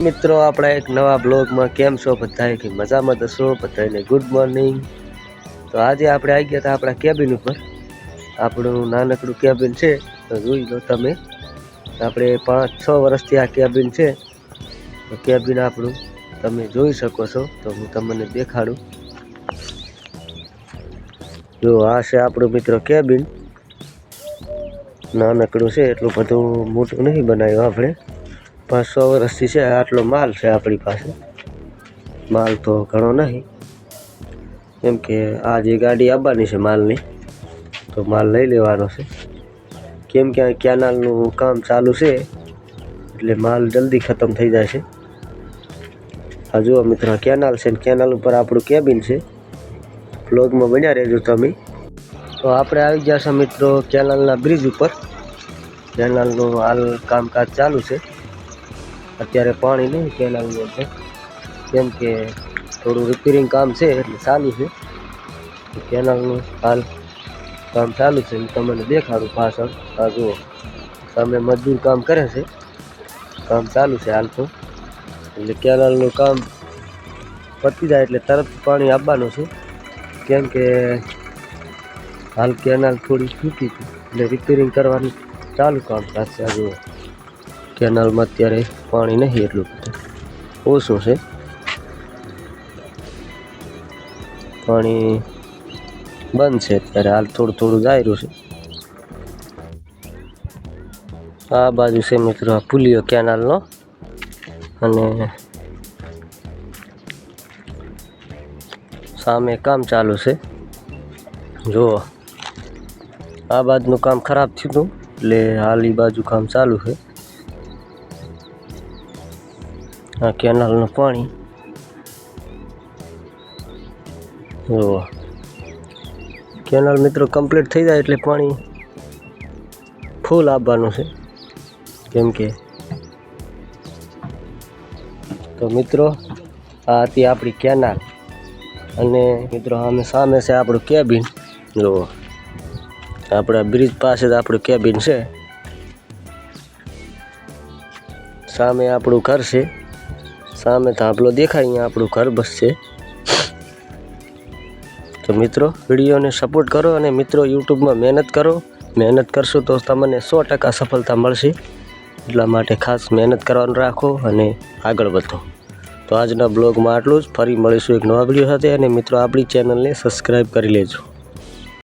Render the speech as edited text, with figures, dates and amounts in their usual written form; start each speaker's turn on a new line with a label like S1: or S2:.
S1: મિત્રો આપણા એક નવા બ્લોગમાં કેમ છો બધાય કે મજામાં દસો બધાને ગુડ મોર્નિંગ। તો આજે આપણે આવી ગયા હતા આપણા કેબિન ઉપર। આપણું નાનકડું કેબિન છે તો જોઈ લો તમે। આપણે 5-6 વર્ષથી આ કેબિન છે તો કેબિન આપણું તમે જોઈ શકો છો। તો હું તમને દેખાડું। જો આ છે આપણું મિત્રો કેબિન। નાનકડું છે એટલું બધું મોટું નહીં બનાવ્યું આપણે। 500 વર્ષથી છે આટલો માલ છે આપણી પાસે। માલ તો ઘણો નહીં કેમ કે આ જે ગાડી આવવાની છે માલની તો માલ લઈ લેવાનો છે કેમ કે આ કેનાલનું કામ ચાલુ છે એટલે માલ જલ્દી ખતમ થઈ જાય છે। આ જુઓ મિત્રો કેનાલ છે ને કેનાલ ઉપર આપણું કેબિન છે। બ્લોગમાં બન્યા રહેજો તમે। તો આપણે આવી ગયા છે મિત્રો કેનાલના બ્રિજ ઉપર। કેનાલનું હાલ કામકાજ ચાલુ છે। અત્યારે પાણી નહીં કેનાલની અંદર કેમ કે થોડું રિપેરિંગ કામ છે એટલે ચાલુ છે। કેનાલનું હાલ કામ ચાલુ છે તમને દેખાડું પાછળ। આ જુઓ સામે મજદૂર કામ કરે છે। કામ ચાલુ છે હાલ તો એટલે કેનાલનું કામ પતી જાય એટલે તરત પાણી આવવાનું છે કેમ કે હાલ કેનાલ થોડી તૂટી હતી એટલે રિપેરિંગ કરવાનું ચાલુ કામકાજ છે। આ જુઓ કેનાલમાં અત્યારે પાણી નહીં એટલું ઓછું છે। પાણી બંધ છે અત્યારે હાલ થોડું થોડું જાય રહ્યું છે। આ બાજુ છે મિત્રો આ પુલિયો કેનાલનો અને સામે કામ ચાલુ છે। જુઓ આ બાજુનું કામ ખરાબ થયું હતું એટલે હાલ એ બાજુ કામ ચાલુ છે। આ કેનાલનું પાણી જુઓ કેનાલ મિત્રો કમ્પ્લીટ થઈ જાય એટલે પાણી ફૂલ આવવાનું છે કેમ કે તો મિત્રો આ હતી આપણી કેનાલ અને મિત્રો અમે સામે છે આપણું કેબિન। જુઓ આપણા બ્રિજ પાસે જ આપણું કેબિન છે। સામે આપણું ઘર છે। સામે થાંભલો દેખાય અહીંયા આપણું ઘર બસ છે। તો મિત્રો વિડીયોને સપોર્ટ કરો અને મિત્રો યુટ્યુબમાં મહેનત કરો। મહેનત કરશો તો તમને 100% સફળતા મળશે। એટલા માટે ખાસ મહેનત કરવાનું રાખો અને આગળ વધો। તો આજના બ્લોગમાં આટલું જ। ફરી મળીશું એક નવા વિડીયો સાથે અને મિત્રો આપણી ચેનલને સબસ્ક્રાઈબ કરી લેજો।